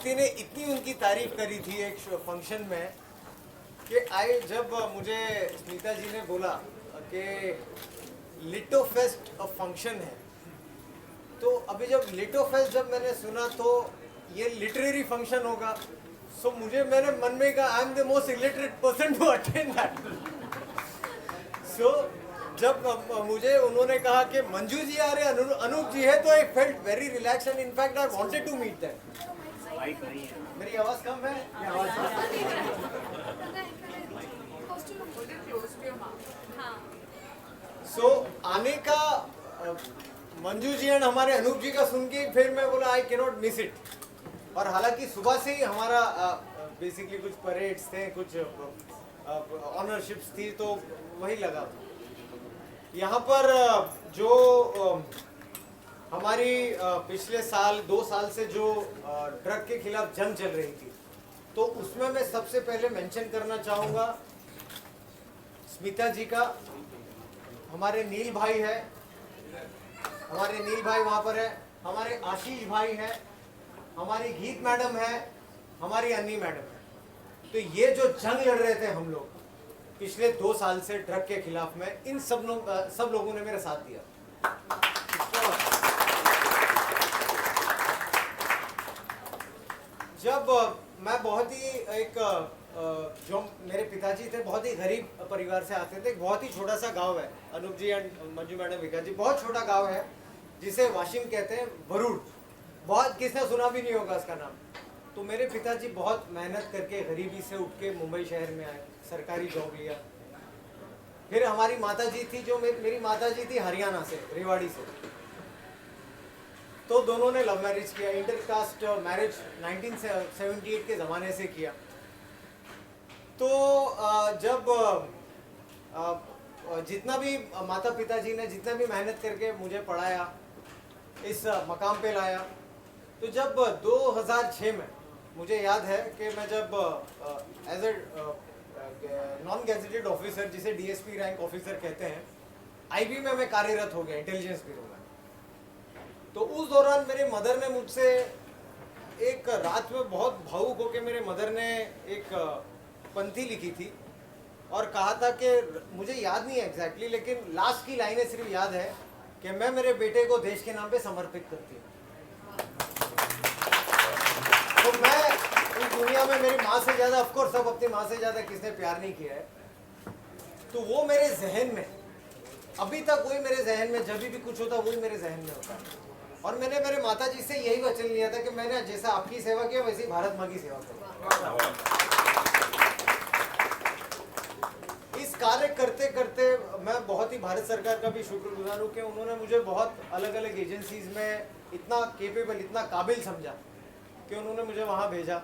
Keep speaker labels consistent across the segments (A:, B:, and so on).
A: स्मृति ने इतनी उनकी तारीफ करी थी एक फंक्शन में कि जब मुझे स्मिता जी ने बोला कि लिटो फेस्ट फंक्शन है, तो अभी जब लिटो फेस्ट जब मैंने सुना तो ये लिटरेरी फंक्शन होगा, सो मुझे मेरे मन में कहा I am the most illiterate person to attend that. So जब मुझे उन्होंने कहा कि मंजू जी आ रहे हैं, अनूप जी है, तो I felt very relax and in fact I wanted to meet them. मेरी आवाज कम है? सो आने का मंजू जी एंड हमारे अनूप जी का सुन के फिर मैं बोला I can not miss it. और हालांकि सुबह से ही हमारा बेसिकली कुछ परेड्स थे, कुछ ऑनरशिप्स थी, तो वही लगा। यहाँ पर जो हमारी पिछले साल 2 साल से जो ड्रग के खिलाफ जंग चल रही थी, तो उसमें मैं सबसे पहले मेंशन करना चाहूँगा स्मिता जी का। हमारे नील भाई है, हमारे नील भाई वहाँ पर है, हमारे आशीष भाई है, हमारी गीत मैडम है, हमारी अन्नी मैडम है। तो ये जो जंग लड़ रहे थे हम लोग पिछले 2 साल से ड्रग के खिलाफ में, इन सब लोगों ने मेरा साथ दिया। जब मैं बहुत ही जो मेरे पिताजी थे बहुत ही गरीब परिवार से आते थे, बहुत ही छोटा सा गांव है, अनूप जी एंड मंजू मैडम विकास जी, बहुत छोटा गांव है जिसे वाशिम कहते हैं, वरुड़। बहुत किसने सुना भी नहीं होगा इसका नाम। तो मेरे पिताजी बहुत मेहनत करके गरीबी से उठ के मुंबई शहर में आए, सरकारी जॉब लिया। फिर हमारी माता जी थी, जो मेरी माता जी थी हरियाणा से, रेवाड़ी से, तो दोनों ने लव मैरिज किया, इंटरकास्ट मैरिज 1978 के ज़माने से किया। तो जब जितना भी माता पिताजी ने जितना भी मेहनत करके मुझे पढ़ाया, इस मकाम पे लाया, तो जब 2006 में मुझे याद है कि मैं जब as a non gazetted officer, जिसे डीएसपी रैंक ऑफिसर कहते हैं, आईबी में मैं कार्यरत हो गया, इंटेलिजेंस ब्यूरो में। तो उस दौरान मेरे मदर ने मुझसे एक रात में बहुत भावुक होकर मेरे मदर ने एक पंक्ति लिखी थी और कहा था कि मुझे याद नहीं है एग्जैक्टली, लेकिन लास्ट की लाइनें सिर्फ याद है कि मैं मेरे बेटे को देश के नाम पे समर्पित करती हूँ। तो मैं इस दुनिया में मेरी माँ से ज़्यादा, ऑफ कोर्स सब अपनी माँ से ज़्यादा किसने प्यार नहीं किया है, तो वो मेरे जहन में अभी तक, वही मेरे जहन में जब भी कुछ होता वही मेरे जहन में होता है। और मैंने मेरे माता जी से यही वचन लिया था कि मैंने जैसा आपकी सेवा किया वैसे ही भारत माँ की सेवा करूँ। इस कार्य करते करते मैं बहुत ही भारत सरकार का भी शुक्रगुजार हूँ कि उन्होंने मुझे बहुत अलग अलग एजेंसीज में इतना केपेबल, इतना काबिल समझा कि उन्होंने मुझे वहाँ भेजा।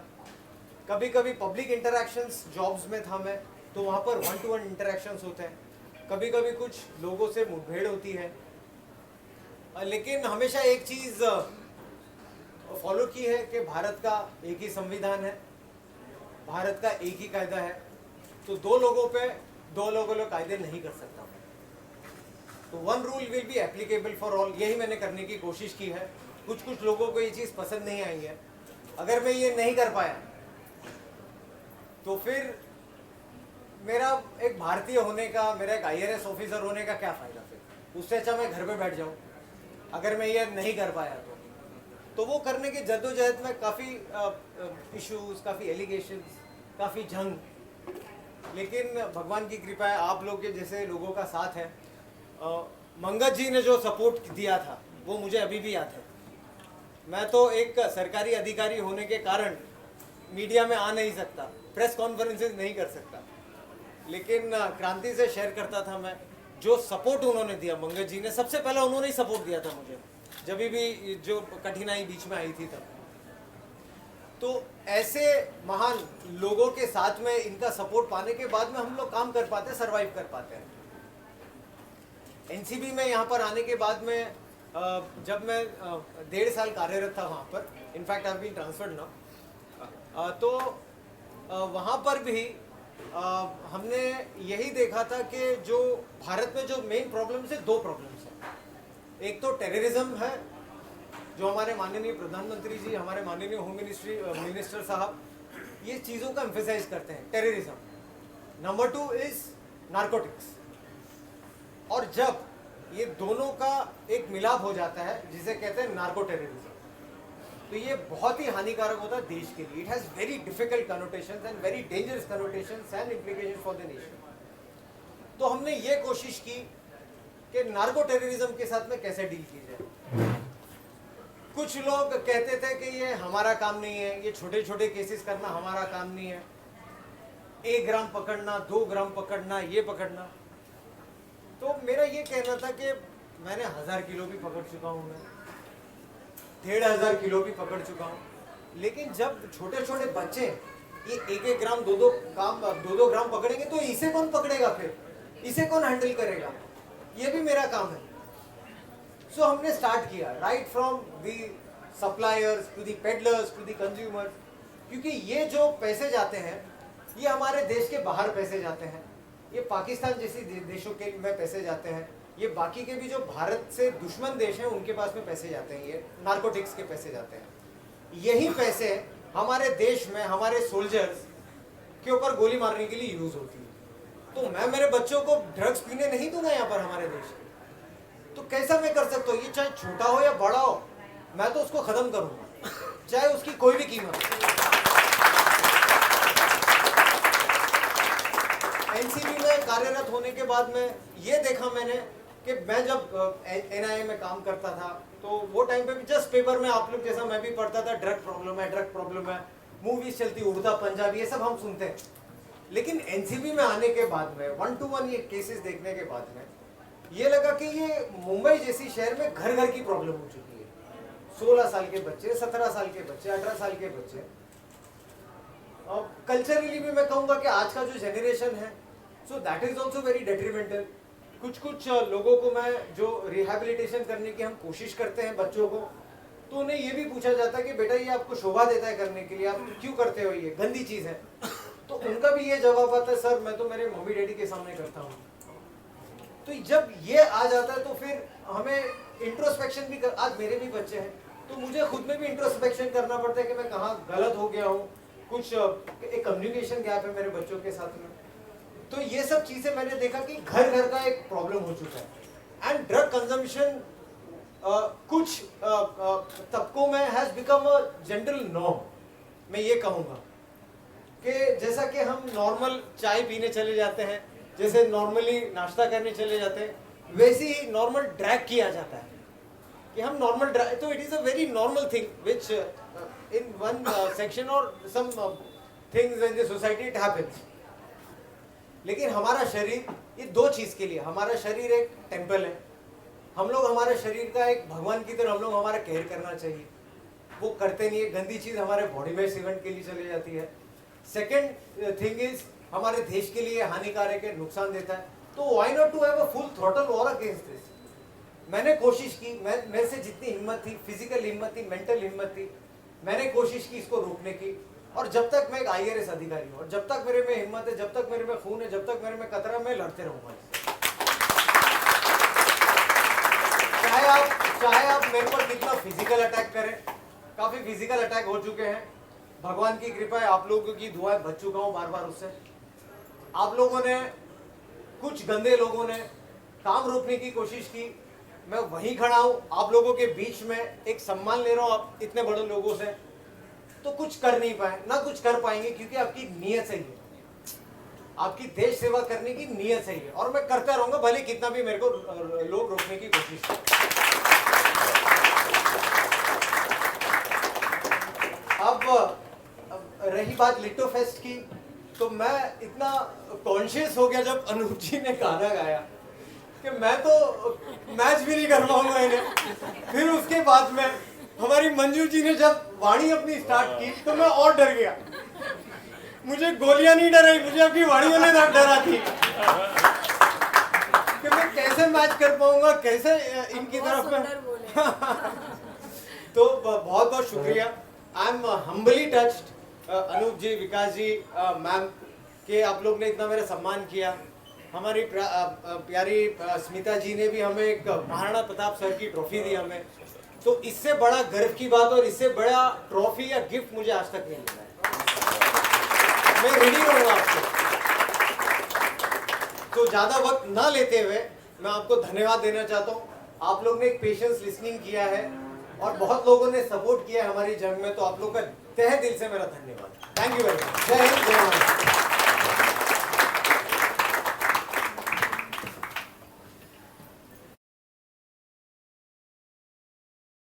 A: कभी कभी पब्लिक इंटरैक्शंस जॉब्स में था मैं, तो वहाँ पर 1-to-1 इंटरैक्शंस होते हैं, कभी कभी कुछ लोगों से मुठभेड़ होती है, लेकिन हमेशा एक चीज़ फॉलो की है कि भारत का एक ही संविधान है, भारत का एक ही कायदा है, तो दो लोगों कायदे नहीं कर सकता। तो 1 rule will be applicable for all, यही मैंने करने की कोशिश की है। कुछ लोगों को ये चीज़ पसंद नहीं आई है। अगर मैं ये नहीं कर पाया तो फिर मेरा एक भारतीय होने का, मेरा एक IRS ऑफिसर होने का क्या फ़ायदा? फिर उससे अच्छा मैं घर पे बैठ जाऊँ अगर मैं ये नहीं कर पाया तो वो करने की जद्दोजहद में काफ़ी इश्यूज, काफ़ी एलिगेशंस, काफ़ी जंग, लेकिन भगवान की कृपा है, आप लोग के जैसे लोगों का साथ है। मंगत जी ने जो सपोर्ट दिया था वो मुझे अभी भी याद है। मैं तो एक सरकारी अधिकारी होने के कारण मीडिया में आ नहीं सकता, प्रेस कॉन्फ्रेंसेस नहीं कर सकता, लेकिन क्रांति से शेयर करता था मैं जो सपोर्ट उन्होंने दिया। मंगत जी ने सबसे पहले उन्होंने ही सपोर्ट दिया था मुझे, जब भी जो कठिनाई बीच में आई थी तब। तो ऐसे महान लोगों के साथ में इनका सपोर्ट पाने के बाद में हम लोग काम कर पाते हैं, सर्वाइव कर पाते हैं। एनसीबी में यहाँ पर आने के बाद में जब मैं 1.5 साल कार्यरत था वहाँ पर, in fact I have been transferred now, तो वहाँ पर भी हमने यही देखा था कि जो भारत में जो मेन प्रॉब्लम्स है, 2 प्रॉब्लम्स हैं। एक तो टेररिज्म है जो हमारे माननीय प्रधानमंत्री जी, हमारे माननीय होम मिनिस्टर साहब ये चीज़ों का एम्फेसाइज करते हैं, टेररिज्म। Number 2 is narcotics. और जब ये दोनों का एक मिलाप हो जाता है जिसे कहते हैं नार्को टेररिज्म, तो ये बहुत ही हानिकारक होता है देश के लिए। It has very difficult connotations and very dangerous connotations and implications for the nation. तो हमने ये कोशिश की कि नार्को टेररिज्म के साथ में कैसे डील की जाए। कुछ लोग कहते थे कि ये हमारा काम नहीं है, ये छोटे छोटे केसेस करना हमारा काम नहीं है, 1 ग्राम पकड़ना, 2 ग्राम पकड़ना, ये पकड़ना। तो मेरा ये कहना था कि मैंने 1000 किलो भी पकड़ चुका हूँ, मैं 1500 किलो भी पकड़ चुका हूँ। लेकिन जब छोटे छोटे बच्चे ये 1-1 ग्राम 2-2 ग्राम पकड़ेंगे तो इसे कौन पकड़ेगा, फिर इसे कौन हैंडल करेगा? ये भी मेरा काम है। सो हमने स्टार्ट किया right from the suppliers to the peddlers to the consumers, क्योंकि ये जो पैसे जाते हैं ये हमारे देश के बाहर पैसे जाते हैं, ये पाकिस्तान जैसी देशों के में पैसे जाते हैं, ये बाकी के भी जो भारत से दुश्मन देश हैं उनके पास में पैसे जाते हैं, ये नारकोटिक्स के पैसे जाते हैं। यही पैसे हमारे देश में हमारे सोल्जर्स के ऊपर गोली मारने के लिए यूज होती है। तो मैं मेरे बच्चों को ड्रग्स पीने नहीं दूंगा यहाँ पर हमारे देश के। तो कैसा मैं कर सकता हूँ? ये चाहे छोटा हो या बड़ा हो, मैं तो उसको खत्म करूंगा, चाहे उसकी कोई भी कीमत। एनसीबी में कार्यरत होने के बाद में ये देखा मैंने कि मैं जब एनआईए में काम करता था तो वो टाइम पे भी जस्ट पेपर में आप लोग जैसा मैं भी पढ़ता था, ड्रग प्रॉब्लम है, मूवीज चलती उड़ता पंजाबी, ये सब हम सुनते हैं। लेकिन एनसीबी में आने के बाद में 1-to-1 ये केसेस देखने के बाद में ये लगा कि ये मुंबई जैसी शहर में घर घर की प्रॉब्लम हो चुकी है। 16 साल के बच्चे, 17 साल के बच्चे, 18 साल के बच्चे। और कल्चरली भी मैं कहूँगा कि आज का जो जनरेशन है, so that is also very detrimental. कुछ लोगों को मैं जो रिहेबिलिटेशन करने की हम कोशिश करते हैं बच्चों को, तो उन्हें ये भी पूछा जाता है कि बेटा ये आपको शोभा देता है करने के लिए, आप क्यों करते हो, ये गंदी चीज़ है। तो उनका भी ये जवाब आता है, सर मैं तो मेरे मम्मी डैडी के सामने करता हूँ। तो जब ये आ जाता है तो फिर हमें इंट्रोस्पेक्शन भी आज मेरे भी बच्चे हैं तो मुझे खुद में भी इंट्रोस्पेक्शन करना पड़ता है कि मैं कहाँ गलत हो गया हूँ, कुछ एक कम्युनिकेशन गैप है मेरे बच्चों के साथ में। तो ये सब चीज़ें मैंने देखा कि घर घर का एक प्रॉब्लम हो चुका है। एंड ड्रग कंजम्पशन कुछ तबकों में has become a general norm. मैं ये कहूँगा कि जैसा कि हम नॉर्मल चाय पीने चले जाते हैं, जैसे नॉर्मली नाश्ता करने चले जाते हैं, वैसे ही नॉर्मल ड्रैग किया जाता है कि हम नॉर्मल ड्रैग। तो it is a very normal thing which in one section और some things in the society it happens. लेकिन हमारा शरीर ये 2 चीज़ के लिए, हमारा शरीर एक टेम्पल है, हम लोग हमारे शरीर का एक भगवान की तरह हम लोग हमारा केयर करना चाहिए, वो करते नहीं है। गंदी चीज़ हमारे बॉडी में सीमेंट के लिए चली जाती है। सेकेंड थिंग इज हमारे देश के लिए हानिकारक है, नुकसान देता है। तो why not to have a full throttle war against this. मैंने कोशिश की, मेरे से जितनी हिम्मत थी, फिजिकल हिम्मत थी, मेंटल हिम्मत थी, मैंने कोशिश की इसको रोकने की। और जब तक मैं एक IRS अधिकारी हूँ और जब तक मेरे में हिम्मत है, जब तक मेरे में खून है, जब तक मेरे में कतरा, मैं लड़ते रहूँगा। चाहे आप मेरे पर कितना फिजिकल अटैक करें, काफ़ी फिजिकल अटैक हो चुके हैं, भगवान की कृपा है, आप लोगों की दुआएं बच चुका हूँ बार बार उससे। आप लोगों ने, कुछ गंदे लोगों ने काम रोकने की कोशिश की, मैं वहीं खड़ा हूँ आप लोगों के बीच में, एक सम्मान ले रहा हूँ आप इतने बड़े लोगों से, तो कुछ कर नहीं पाए, ना कुछ कर पाएंगे, क्योंकि आपकी नीयत सही है, आपकी देश सेवा करने की नीयत सही है। और मैं करता रहूँगा भले कितना भी मेरे को लोग रोकने की कोशिश करें। अब रही बात लिट्टो फेस्ट की, तो मैं इतना कॉन्शियस हो गया जब अनूप जी ने गाना गाया कि मैं तो मैच भी नहीं कर पाऊंगा इन्हें। फिर उसके बाद में हमारी मंजू जी ने जब वाणी अपनी स्टार्ट की तो मैं और डर गया। मुझे गोलियां नहीं डराई, मुझे अपनी वाणियों ने डरा थी कि मैं कैसे मैच कर पाऊंगा, कैसे इनकी तरफ में। तो बहुत बहुत शुक्रिया। I am humbly touched Anoop ji, Vikas ji, ma'am के आप लोग ने इतना मेरा सम्मान किया। हमारी प्यारी स्मिता जी ने भी हमें एक महाराणा प्रताप सर की ट्रॉफी दी हमें। तो इससे बड़ा गर्व की बात और इससे बड़ा ट्रॉफी या गिफ्ट मुझे आज तक नहीं मिला है। मैं रेडी रहूंगा आपको। तो ज्यादा वक्त ना लेते हुए मैं आपको धन्यवाद देना चाहता हूँ। आप लोग ने एक पेशेंस लिसनिंग किया है और बहुत लोगों ने सपोर्ट किया है हमारी जंग में, तो आप लोग का तहे दिल से मेरा धन्यवाद। Thank you very much. जय हिंद, जय भारत।